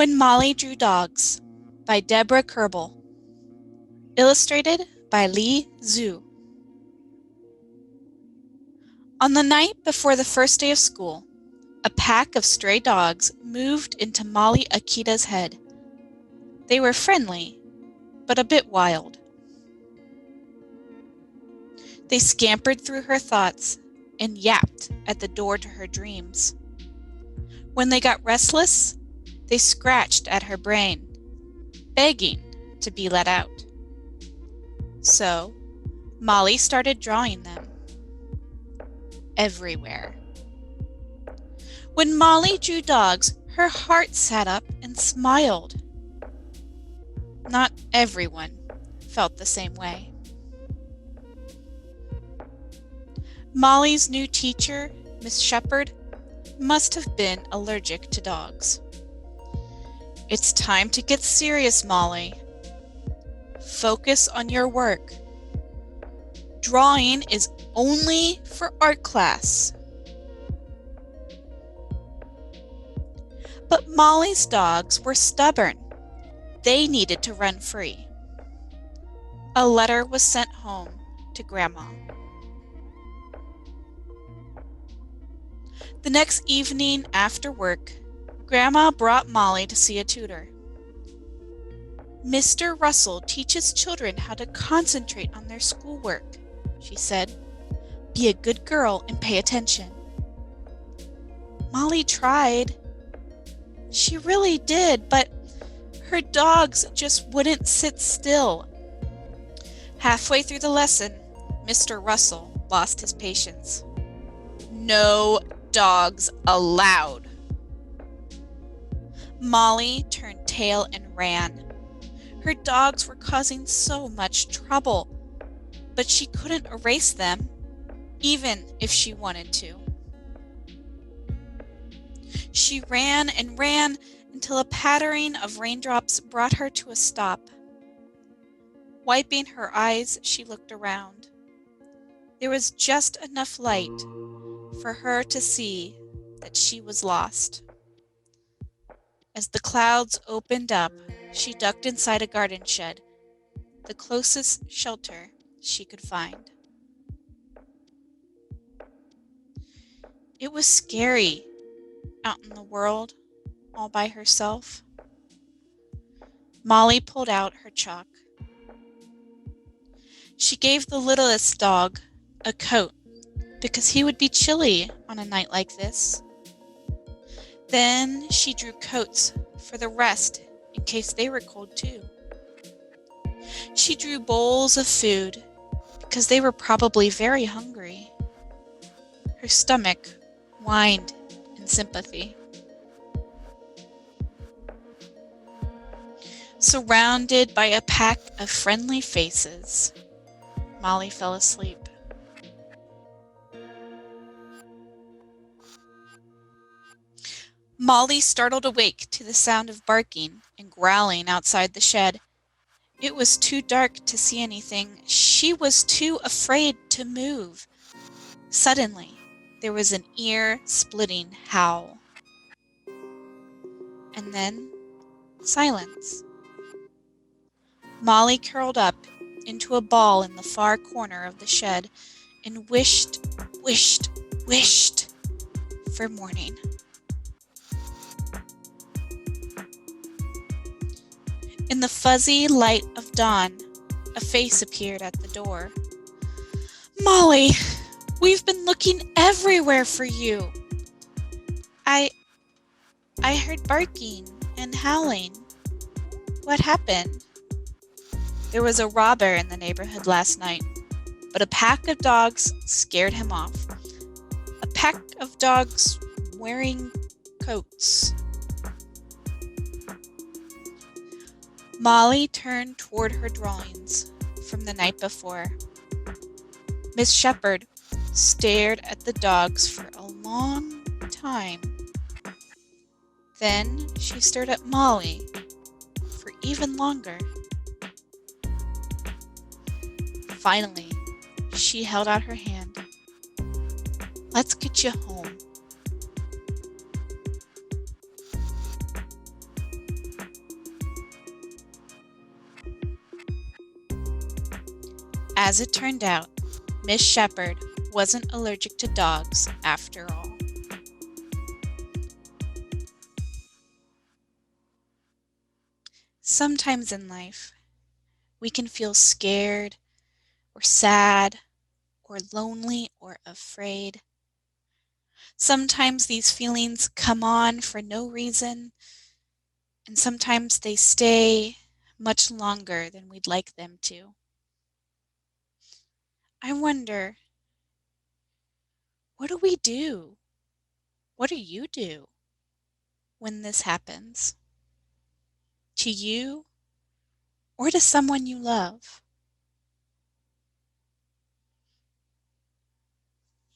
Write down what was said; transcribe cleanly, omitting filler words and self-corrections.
When Molly Drew Dogs by Deborah Kerbel. Illustrated by Lis Xu. On the night before the first day of school, a pack of stray dogs moved into Molly Akita's head. They were friendly, but a bit wild. They scampered through her thoughts and yapped at the door to her dreams. When they got restless, they scratched at her brain, begging to be let out. So, Molly started drawing them. Everywhere. When Molly drew dogs, her heart sat up and smiled. Not everyone felt the same way. Molly's new teacher, Miss Shepherd, must have been allergic to dogs. It's time to get serious, Molly. Focus on your work. Drawing is only for art class. But Molly's dogs were stubborn. They needed to run free. A letter was sent home to Grandma. The next evening after work, Grandma brought Molly to see a tutor. Mr. Russell teaches children how to concentrate on their schoolwork, she said. Be a good girl and pay attention. Molly tried. She really did, but her dogs just wouldn't sit still. Halfway through the lesson, Mr. Russell lost his patience. No dogs allowed. Molly turned tail and ran. Her dogs were causing so much trouble, but she couldn't erase them, even if she wanted to. She ran and ran until a pattering of raindrops brought her to a stop. Wiping her eyes, she looked around. There was just enough light for her to see that she was lost. As the clouds opened up, she ducked inside a garden shed, the closest shelter she could find. It was scary out in the world, all by herself. Molly pulled out her chalk. She gave the littlest dog a coat because he would be chilly on a night like this. Then she drew coats for the rest in case they were cold too. She drew bowls of food because they were probably very hungry. Her stomach whined in sympathy. Surrounded by a pack of friendly faces, Molly fell asleep. Molly startled awake to the sound of barking and growling outside the shed. It was too dark to see anything. She was too afraid to move. Suddenly, there was an ear-splitting howl. And then, silence. Molly curled up into a ball in the far corner of the shed and wished for morning. In the fuzzy light of dawn, a face appeared at the door. Molly, we've been looking everywhere for you. I heard barking and howling. What happened? There was a robber in the neighborhood last night, but a pack of dogs scared him off. A pack of dogs wearing coats. Molly turned toward her drawings from the night before. Miss Shepherd stared at the dogs for a long time. Then she stared at Molly for even longer. Finally, she held out her hand. Let's get you home. As it turned out, Miss Shepherd wasn't allergic to dogs after all. Sometimes in life, we can feel scared or sad or lonely or afraid. Sometimes these feelings come on for no reason, and sometimes they stay much longer than we'd like them to. I wonder, what do we do? What do you do when this happens? To you or to someone you love?